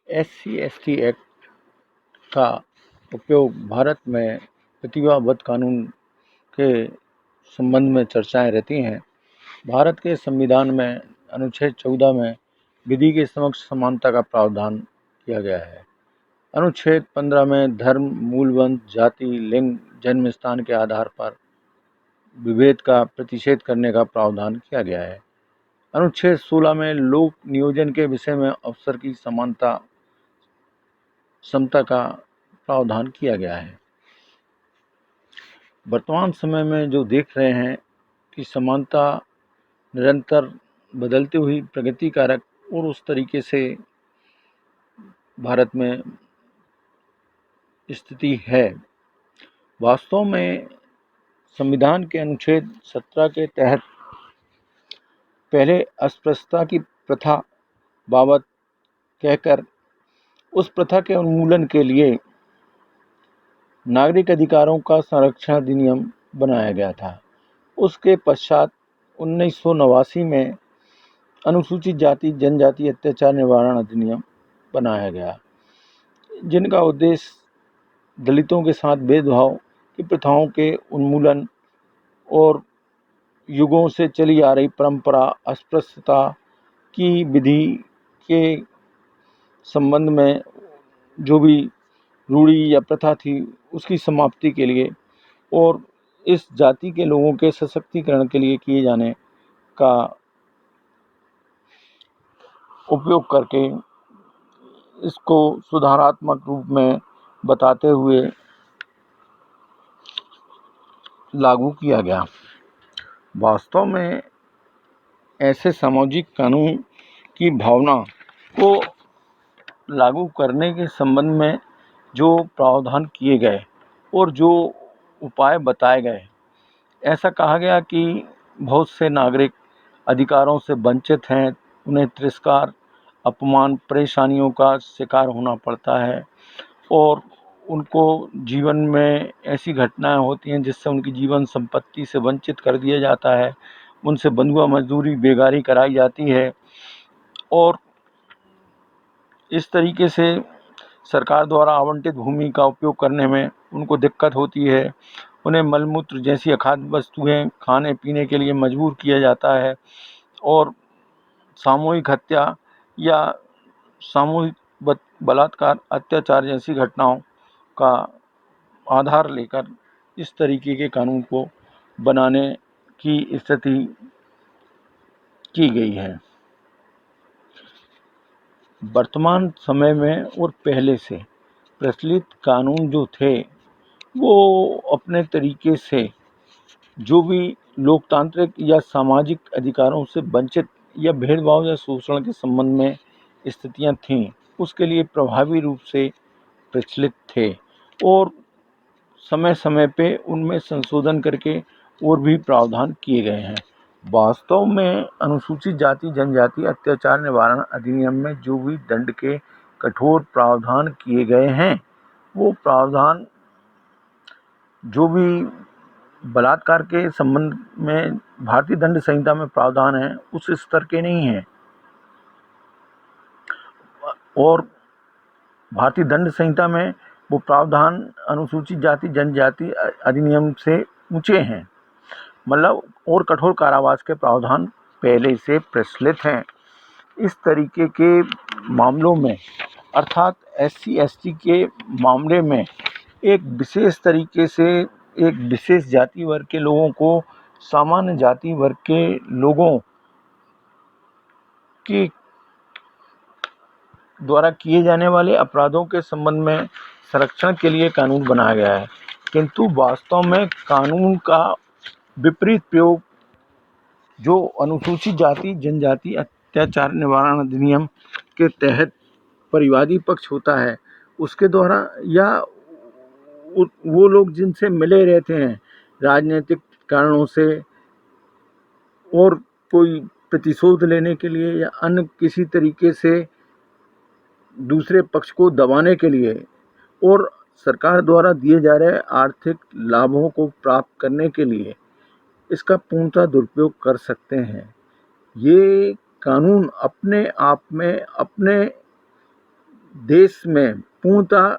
SC/ST act का उपयोग भारत में प्रतिज्ञाबद्ध कानून के संबंध में चर्चाएं रहती हैं। भारत के संविधान में अनुच्छेद 14 में विधि के समक्ष समानता का प्रावधान किया गया है। अनुच्छेद 15 में धर्म, मूलवंश, जाति, लिंग, जन्म स्थान के आधार पर विभेद का प्रतिषेध करने का प्रावधान किया गया है। अनुच्छेद 16 में लोक नियोजन के विषय में अवसर की समता का प्रावधान किया गया है। वर्तमान समय में जो देख रहे हैं कि समानता निरंतर बदलती हुई प्रगति कारक और उस तरीके से भारत में स्थिति है। वास्तव में संविधान के अनुच्छेद 17 के तहत पहले अस्पृश्यता की प्रथा बाबत कहकर उस प्रथा के उन्मूलन के लिए नागरिक अधिकारों का संरक्षण अधिनियम बनाया गया था। उसके पश्चात 1989 में अनुसूचित जाति जनजाति अत्याचार निवारण अधिनियम बनाया गया, जिनका उद्देश्य दलितों के साथ भेदभाव की प्रथाओं के उन्मूलन और युगों से चली आ रही परंपरा अस्पृश्यता की विधि के संबंध में जो भी रूढ़ी या प्रथा थी उसकी समाप्ति के लिए और इस जाति के लोगों के सशक्तिकरण के लिए किए जाने का उपयोग करके इसको सुधारात्मक रूप में बताते हुए लागू किया गया। वास्तव में ऐसे सामाजिक कानून की भावना को लागू करने के संबंध में जो प्रावधान किए गए और जो उपाय बताए गए, ऐसा कहा गया कि बहुत से नागरिक अधिकारों से वंचित हैं, उन्हें तिरस्कार, अपमान, परेशानियों का शिकार होना पड़ता है और उनको जीवन में ऐसी घटनाएं होती हैं जिससे उनकी जीवन संपत्ति से वंचित कर दिया जाता है, उनसे बंधुआ मजदूरी, बेगारी कराई जाती है और इस तरीके से सरकार द्वारा आवंटित भूमि का उपयोग करने में उनको दिक्कत होती है। उन्हें मलमूत्र जैसी अखाद्य वस्तुएं खाने पीने के लिए मजबूर किया जाता है और सामूहिक हत्या या सामूहिक बलात्कार, अत्याचार जैसी घटनाओं का आधार लेकर इस तरीके के कानून को बनाने की स्थिति की गई है। वर्तमान समय में और पहले से प्रचलित कानून जो थे वो अपने तरीके से जो भी लोकतांत्रिक या सामाजिक अधिकारों से वंचित या भेदभाव या शोषण के संबंध में स्थितियां थीं, उसके लिए प्रभावी रूप से प्रचलित थे और समय समय पे उनमें संशोधन करके और भी प्रावधान किए गए हैं। वास्तव में अनुसूचित जाति जनजाति अत्याचार निवारण अधिनियम में जो भी दंड के कठोर प्रावधान किए गए हैं, वो प्रावधान जो भी बलात्कार के संबंध में भारतीय दंड संहिता में प्रावधान है उस स्तर के नहीं हैं और भारतीय दंड संहिता में वो प्रावधान अनुसूचित जाति जनजाति अधिनियम से ऊंचे हैं, मतलब और कठोर कारावास के प्रावधान पहले से प्रचलित हैं। इस तरीके के मामलों में अर्थात SC/ST के मामले में एक विशेष तरीके से एक विशेष जाति वर्ग के लोगों को सामान्य जाति वर्ग के लोगों की द्वारा किए जाने वाले अपराधों के संबंध में संरक्षण के लिए कानून बनाया गया है, किंतु वास्तव में कानून का विपरीत प्रयोग जो अनुसूचित जाति जनजाति अत्याचार निवारण अधिनियम के तहत परिवादी पक्ष होता है उसके द्वारा या वो लोग जिनसे मिले रहते हैं राजनीतिक कारणों से और कोई प्रतिशोध लेने के लिए या अन्य किसी तरीके से दूसरे पक्ष को दबाने के लिए और सरकार द्वारा दिए जा रहे आर्थिक लाभों को प्राप्त करने के लिए इसका पूर्णतः दुरुपयोग कर सकते हैं। ये कानून अपने आप में अपने देश में पूर्णतः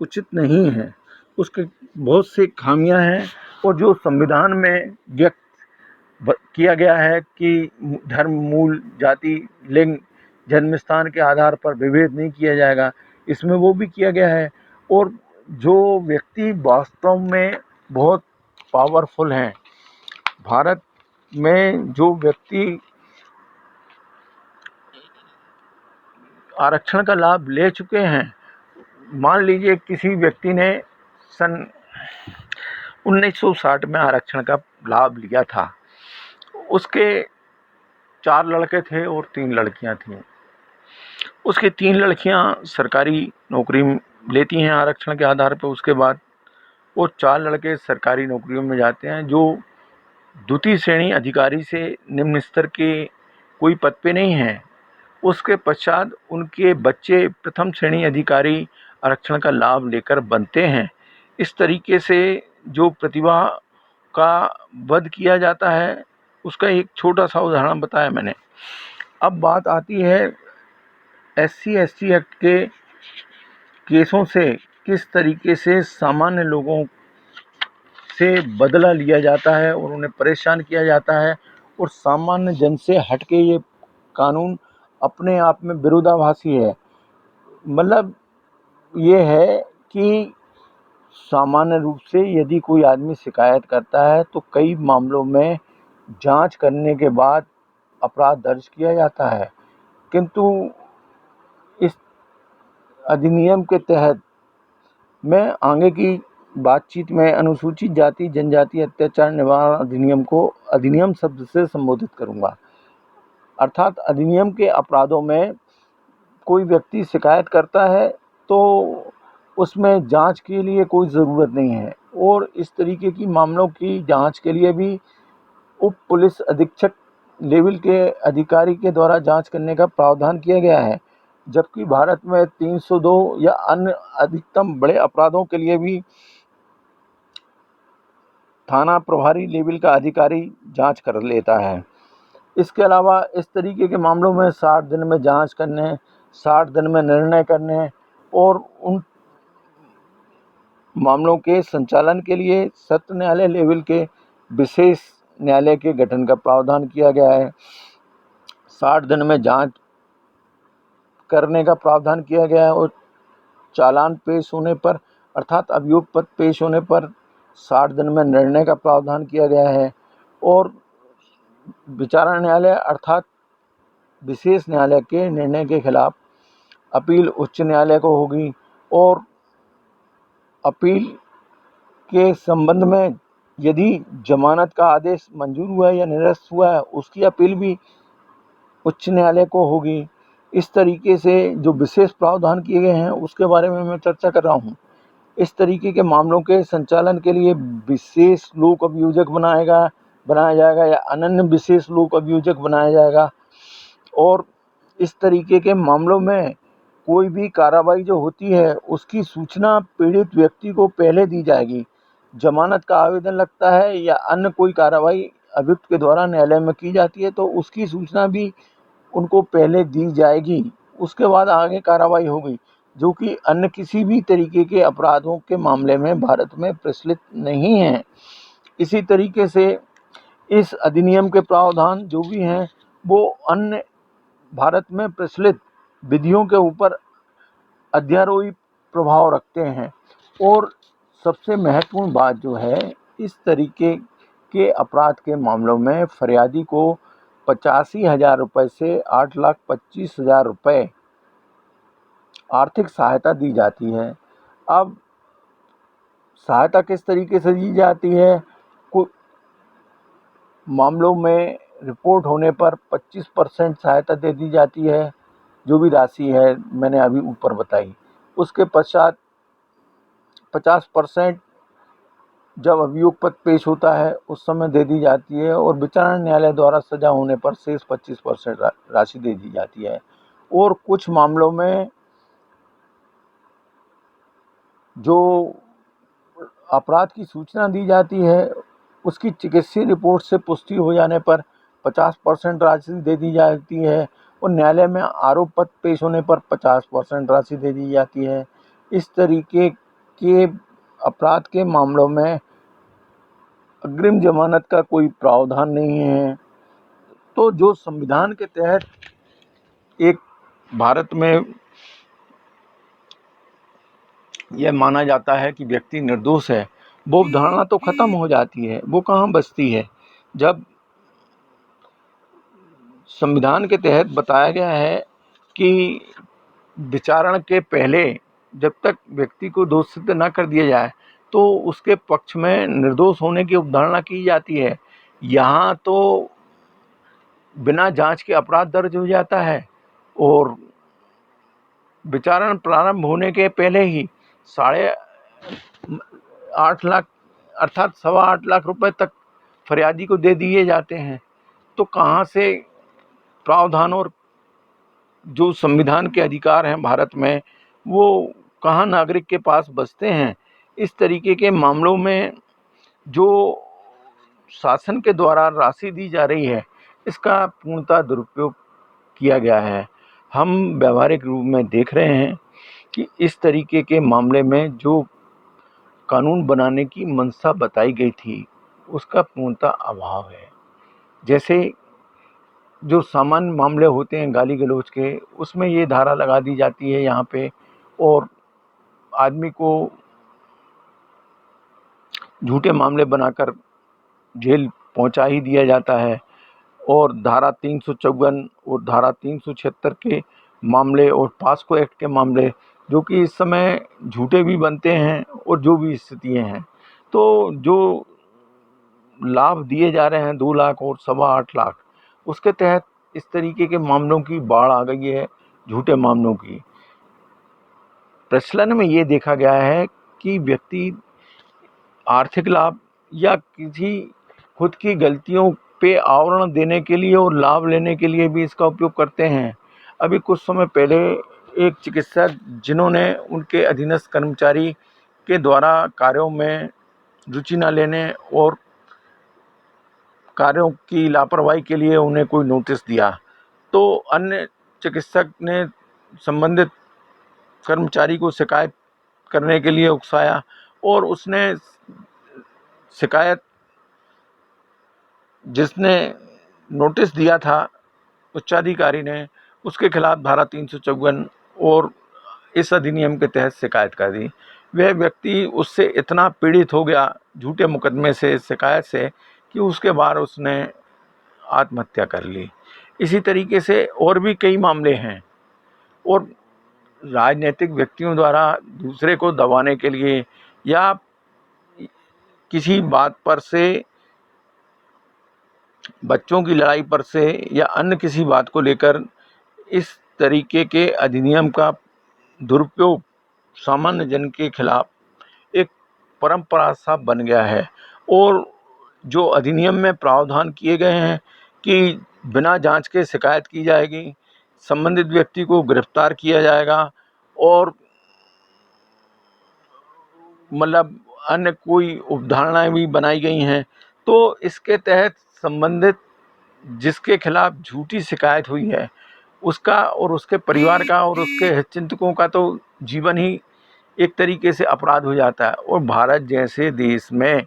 उचित नहीं है, उसके बहुत से खामियां हैं। और जो संविधान में व्यक्त किया गया है कि धर्म, मूल, जाति, लिंग, जन्म स्थान के आधार पर विभेद नहीं किया जाएगा, इसमें वो भी किया गया है। और जो व्यक्ति वास्तव में बहुत पावरफुल हैं, भारत में जो व्यक्ति आरक्षण का लाभ ले चुके हैं, मान लीजिए किसी व्यक्ति ने सन 1960 में आरक्षण का लाभ लिया था, उसके 4 लड़के थे और 3 लड़कियां थीं। उसकी 3 लड़कियां सरकारी नौकरी लेती हैं आरक्षण के आधार पर। उसके बाद वो 4 लड़के सरकारी नौकरियों में जाते हैं जो द्वितीय श्रेणी अधिकारी से निम्न स्तर के कोई पद पे नहीं हैं। उसके पश्चात उनके बच्चे प्रथम श्रेणी अधिकारी आरक्षण का लाभ लेकर बनते हैं। इस तरीके से जो प्रतिभा का वध किया जाता है, उसका एक छोटा सा उदाहरण बताया मैंने। अब बात आती है SC/ST एक्ट के केसों से किस तरीके से सामान्य लोगों से बदला लिया जाता है और उन्हें परेशान किया जाता है। और सामान्य जन से हटके ये कानून अपने आप में विरोधाभासी है। मतलब ये है कि सामान्य रूप से यदि कोई आदमी शिकायत करता है तो कई मामलों में जांच करने के बाद अपराध दर्ज किया जाता है, किंतु इस अधिनियम के तहत मैं आगे की बातचीत में अनुसूचित जाति जनजाति अत्याचार निवारण अधिनियम को अधिनियम शब्द से संबोधित करूंगा। अर्थात अधिनियम के अपराधों में कोई व्यक्ति शिकायत करता है तो उसमें जांच के लिए कोई ज़रूरत नहीं है, और इस तरीके की मामलों की जांच के लिए भी उप पुलिस अधीक्षक लेवल के अधिकारी के द्वारा जांच करने का प्रावधान किया गया है। जबकि भारत में 302 या अन्य अधिकतम बड़े अपराधों के लिए भी थाना प्रभारी लेवल का अधिकारी जांच कर लेता है। इसके अलावा इस तरीके के मामलों में 60 दिन में जांच करने, 60 दिन में निर्णय करने और उन मामलों के संचालन के लिए सत्र न्यायालय लेवल के विशेष न्यायालय के गठन का प्रावधान किया गया है। 60 दिन में जांच करने का प्रावधान किया गया है और चालान पेश होने पर अर्थात अभियोग पत्र पेश होने पर 60 दिन में निर्णय का प्रावधान किया गया है। और विचारण न्यायालय अर्थात विशेष न्यायालय के निर्णय के खिलाफ अपील उच्च न्यायालय को होगी, और अपील के संबंध में यदि जमानत का आदेश मंजूर हुआ है या निरस्त हुआ है, उसकी अपील भी उच्च न्यायालय को होगी। इस तरीके से जो विशेष प्रावधान किए गए हैं उसके बारे में मैं चर्चा कर रहा हूँ। इस तरीके के मामलों के संचालन के लिए विशेष लोक अभियोजक बनाया जाएगा या अनन्य विशेष लोक अभियोजक बनाया जाएगा। और इस तरीके के मामलों में कोई भी कार्रवाई जो होती है उसकी सूचना पीड़ित व्यक्ति को पहले दी जाएगी। जमानत का आवेदन लगता है या अन्य कोई कार्रवाई अभियुक्त के द्वारा न्यायालय में की जाती है तो उसकी सूचना भी उनको पहले दी जाएगी। उसके बाद आगे कार्रवाई होगी, जो कि अन्य किसी भी तरीके के अपराधों के मामले में भारत में प्रचलित नहीं है। इसी तरीके से इस अधिनियम के प्रावधान जो भी हैं वो अन्य भारत में प्रचलित विधियों के ऊपर अध्यारोही प्रभाव रखते हैं। और सबसे महत्वपूर्ण बात जो है, इस तरीके के अपराध के मामलों में फरियादी को 85,000 रुपये से 8,25,000 रुपये आर्थिक सहायता दी जाती है। अब सहायता किस तरीके से दी जाती है? कुछ मामलों में रिपोर्ट होने पर 25% सहायता दे दी जाती है, जो भी राशि है मैंने अभी ऊपर बताई। उसके पश्चात 50% जब अभियोग पत्र पेश होता है उस समय दे दी जाती है, और विचारण न्यायालय द्वारा सजा होने पर शेष 25% राशि दे दी जाती है। और कुछ मामलों में जो अपराध की सूचना दी जाती है उसकी चिकित्सीय रिपोर्ट से पुष्टि हो जाने पर 50% राशि दे दी जाती है। और न्यायालय में आरोप पत्र पेश होने पर 50% राशि दे दी जाती है। इस तरीके के अपराध के मामलों में अग्रिम जमानत का कोई प्रावधान नहीं है। तो जो संविधान के तहत एक भारत में यह माना जाता है कि व्यक्ति निर्दोष है, वो अवधारणा तो खत्म हो जाती है, वो कहाँ बचती है। जब संविधान के तहत बताया गया है कि विचारण के पहले जब तक व्यक्ति को दोष सिद्ध न कर दिया जाए तो उसके पक्ष में निर्दोष होने की अवधारणा की जाती है। यहाँ तो बिना जांच के अपराध दर्ज हो जाता है और विचारण प्रारंभ होने के पहले ही 8.5 लाख अर्थात 8.25 लाख रुपए तक फरियादी को दे दिए जाते हैं। तो कहाँ से प्रावधान और जो संविधान के अधिकार हैं भारत में, वो कहाँ नागरिक के पास बचते हैं। इस तरीके के मामलों में जो शासन के द्वारा राशि दी जा रही है, इसका पूर्णतः दुरुपयोग किया गया है। हम व्यावहारिक रूप में देख रहे हैं कि इस तरीके के मामले में जो कानून बनाने की मंशा बताई गई थी, उसका पूर्णतः अभाव है। जैसे जो सामान्य मामले होते हैं गाली गलौज के, उसमें ये धारा लगा दी जाती है यहाँ पे, और आदमी को झूठे मामले बनाकर जेल पहुंचा ही दिया जाता है। और धारा 354 और धारा 376 के मामले और पास्को एक्ट के मामले, जो कि इस समय झूठे भी बनते हैं और जो भी स्थितियाँ हैं, तो जो लाभ दिए जा रहे हैं 2 लाख और 8.25 लाख, उसके तहत इस तरीके के मामलों की बाढ़ आ गई है, झूठे मामलों की। प्रचलन में ये देखा गया है कि व्यक्ति आर्थिक लाभ या किसी खुद की गलतियों पे आवरण देने के लिए और लाभ लेने के लिए भी इसका उपयोग करते हैं। अभी कुछ समय पहले एक चिकित्सक, जिन्होंने उनके अधीनस्थ कर्मचारी के द्वारा कार्यों में रुचि न लेने और कार्यों की लापरवाही के लिए उन्हें कोई नोटिस दिया, तो अन्य चिकित्सक ने संबंधित कर्मचारी को शिकायत करने के लिए उकसाया और उसने शिकायत, जिसने नोटिस दिया था उच्चाधिकारी ने, उसके खिलाफ धारा 354 और इस अधिनियम के तहत शिकायत कर दी। वह व्यक्ति उससे इतना पीड़ित हो गया झूठे मुकदमे से, शिकायत से, कि उसके बाद उसने आत्महत्या कर ली। इसी तरीके से और भी कई मामले हैं। और राजनीतिक व्यक्तियों द्वारा दूसरे को दबाने के लिए या किसी बात पर से, बच्चों की लड़ाई पर से या अन्य किसी बात को लेकर इस तरीके के अधिनियम का दुरुपयोग सामान्य जन के खिलाफ एक परंपरा सा बन गया है। और जो अधिनियम में प्रावधान किए गए हैं कि बिना जांच के शिकायत की जाएगी, संबंधित व्यक्ति को गिरफ्तार किया जाएगा और मतलब अन्य कोई अवधारणाएं भी बनाई गई हैं, तो इसके तहत संबंधित जिसके खिलाफ झूठी शिकायत हुई है, उसका और उसके परिवार का और उसके हितचिंतकों का तो जीवन ही एक तरीके से अपराध हो जाता है। और भारत जैसे देश में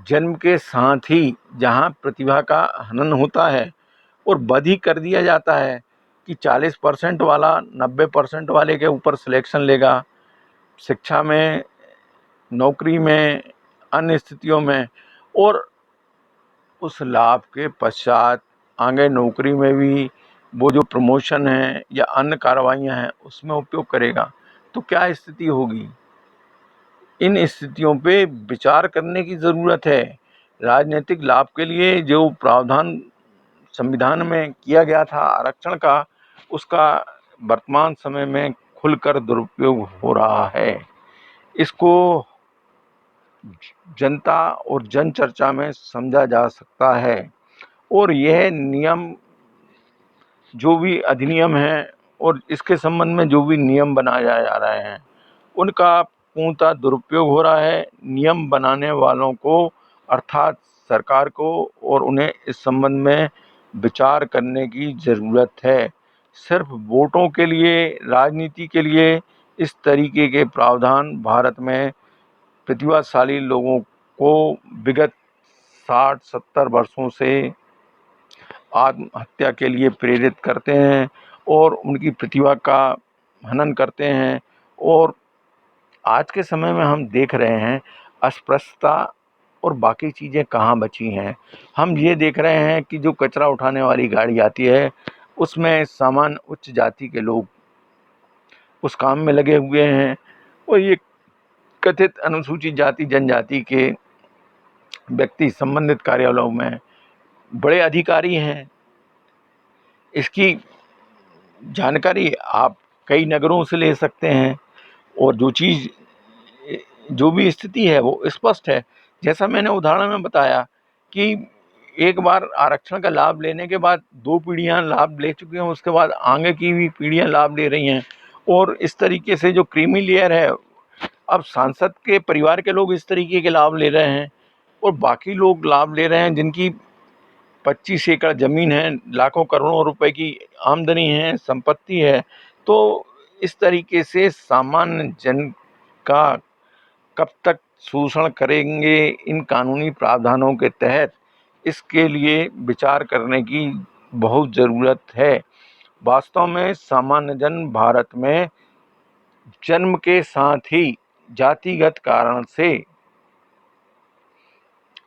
जन्म के साथ ही जहां प्रतिभा का हनन होता है और बद ही कर दिया जाता है कि 40% वाला 90% वाले के ऊपर सिलेक्शन लेगा, शिक्षा में, नौकरी में, अन्य स्थितियों में, और उस लाभ के पश्चात आगे नौकरी में भी वो जो प्रमोशन है या अन्य कार्रवाइयाँ हैं उसमें उपयोग करेगा, तो क्या स्थिति होगी। इन स्थितियों पे विचार करने की ज़रूरत है। राजनीतिक लाभ के लिए जो प्रावधान संविधान में किया गया था आरक्षण का, उसका वर्तमान समय में खुलकर दुरुपयोग हो रहा है। इसको जनता और जन चर्चा में समझा जा सकता है। और यह नियम, जो भी अधिनियम है और इसके संबंध में जो भी नियम बनाए जा रहे हैं, उनका पूर्णतः दुरुपयोग हो रहा है। नियम बनाने वालों को अर्थात सरकार को और उन्हें इस संबंध में विचार करने की ज़रूरत है। सिर्फ वोटों के लिए, राजनीति के लिए इस तरीके के प्रावधान भारत में प्रतिभाशाली लोगों को विगत 60-70 वर्षों से आत्महत्या के लिए प्रेरित करते हैं और उनकी प्रतिभा का हनन करते हैं। और आज के समय में हम देख रहे हैं अस्पृश्यता और बाकी चीज़ें कहाँ बची हैं। हम ये देख रहे हैं कि जो कचरा उठाने वाली गाड़ी आती है उसमें सामान्य उच्च जाति के लोग उस काम में लगे हुए हैं और ये कथित अनुसूचित जाति जनजाति के व्यक्ति संबंधित कार्यालयों में बड़े अधिकारी हैं। इसकी जानकारी आप कई नगरों से ले सकते हैं और जो भी स्थिति है वो स्पष्ट है। जैसा मैंने उदाहरण में बताया कि एक बार आरक्षण का लाभ लेने के बाद 2 पीढ़ियां लाभ ले चुकी हैं, उसके बाद आगे की भी पीढ़ियां लाभ ले रही हैं और इस तरीके से जो क्रीमी लेयर है, अब सांसद के परिवार के लोग इस तरीके के लाभ ले रहे हैं और बाकी लोग लाभ ले रहे हैं जिनकी 25 एकड़ ज़मीन है, लाखों करोड़ों रुपए की आमदनी है, संपत्ति है। तो इस तरीके से सामान्य जन का कब तक शोषण करेंगे इन कानूनी प्रावधानों के तहत, इसके लिए विचार करने की बहुत ज़रूरत है। वास्तव में सामान्य जन भारत में जन्म के साथ ही जातिगत कारण से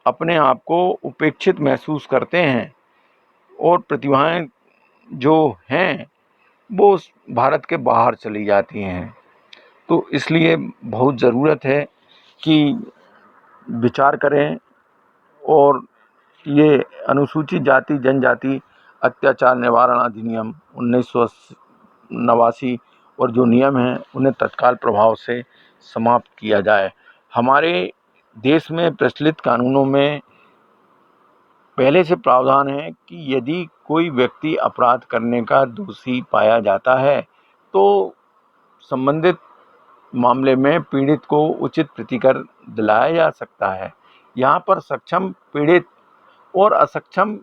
अपने आप को उपेक्षित महसूस करते हैं और प्रतिभाएं जो हैं वो भारत के बाहर चली जाती हैं। तो इसलिए बहुत ज़रूरत है कि विचार करें और ये अनुसूचित जाति जनजाति अत्याचार निवारण अधिनियम 1989 और जो नियम हैं उन्हें तत्काल प्रभाव से समाप्त किया जाए। हमारे देश में प्रचलित कानूनों में पहले से प्रावधान है कि यदि कोई व्यक्ति अपराध करने का दोषी पाया जाता है तो संबंधित मामले में पीड़ित को उचित प्रतिकर दिलाया जा सकता है। यहाँ पर सक्षम पीड़ित और असक्षम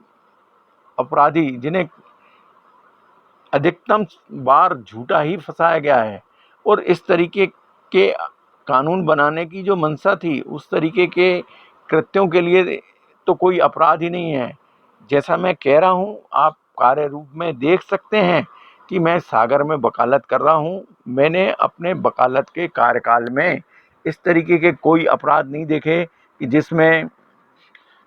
अपराधी जिन्हें अधिकतम बार झूठा ही फंसाया गया है और इस तरीके के कानून बनाने की जो मंशा थी उस तरीके के कृत्यों के लिए तो कोई अपराध ही नहीं है। जैसा मैं कह रहा हूँ आप कार्य रूप में देख सकते हैं कि मैं सागर में वकालत कर रहा हूँ। मैंने अपने वकालत के कार्यकाल में इस तरीके के कोई अपराध नहीं देखे कि जिसमें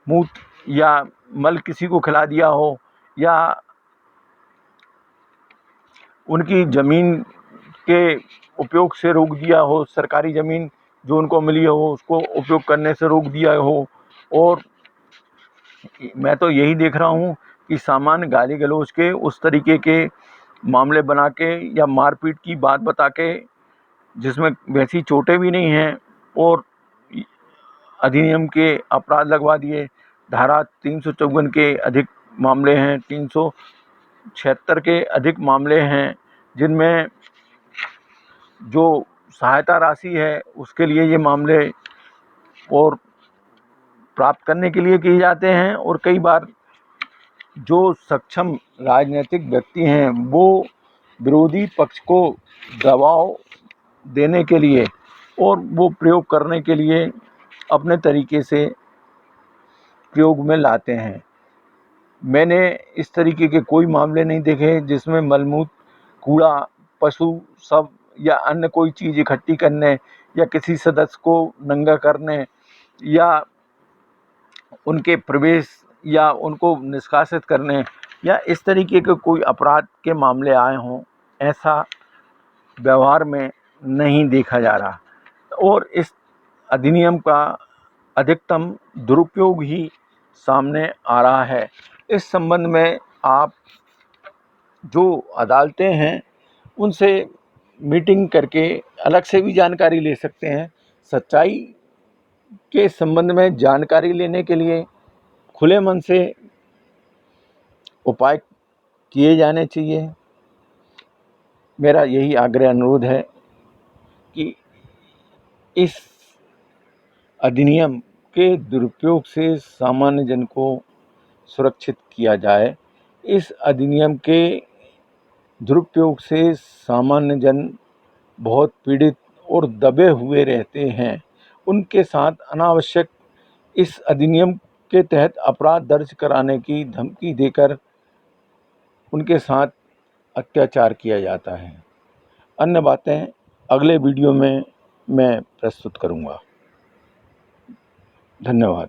मूत्र या मल किसी को खिला दिया हो या उनकी ज़मीन के उपयोग से रोक दिया हो, सरकारी ज़मीन जो उनको मिली हो उसको उपयोग करने से रोक दिया हो। और मैं तो यही देख रहा हूँ कि सामान्य गाली गलौज के उस तरीके के मामले बना के या मारपीट की बात बता के जिसमें वैसी चोटें भी नहीं हैं और अधिनियम के अपराध लगवा दिए। धारा 354 के अधिक मामले हैं, 376 के अधिक मामले हैं जिनमें जो सहायता राशि है उसके लिए ये मामले और प्राप्त करने के लिए किए जाते हैं। और कई बार जो सक्षम राजनीतिक व्यक्ति हैं वो विरोधी पक्ष को दबाव देने के लिए और वो प्रयोग करने के लिए अपने तरीके से प्रयोग में लाते हैं। मैंने इस तरीके के कोई मामले नहीं देखे जिसमें मलमूत्र, कूड़ा, पशु सब या अन्य कोई चीज़ इकट्ठी करने या किसी सदस्य को नंगा करने या उनके प्रवेश या उनको निष्कासित करने या इस तरीके के कोई अपराध के मामले आए हों, ऐसा व्यवहार में नहीं देखा जा रहा। और इस अधिनियम का अधिकतम दुरुपयोग ही सामने आ रहा है। इस संबंध में आप जो अदालतें हैं उनसे मीटिंग करके अलग से भी जानकारी ले सकते हैं। सच्चाई के संबंध में जानकारी लेने के लिए खुले मन से उपाय किए जाने चाहिए। मेरा यही आग्रह अनुरोध है कि इस अधिनियम के दुरुपयोग से सामान्य जन को सुरक्षित किया जाए। इस अधिनियम के दुरुपयोग से सामान्य जन बहुत पीड़ित और दबे हुए रहते हैं। उनके साथ अनावश्यक इस अधिनियम के तहत अपराध दर्ज कराने की धमकी देकर उनके साथ अत्याचार किया जाता है। अन्य बातें अगले वीडियो में मैं प्रस्तुत करूँगा। धन्यवाद।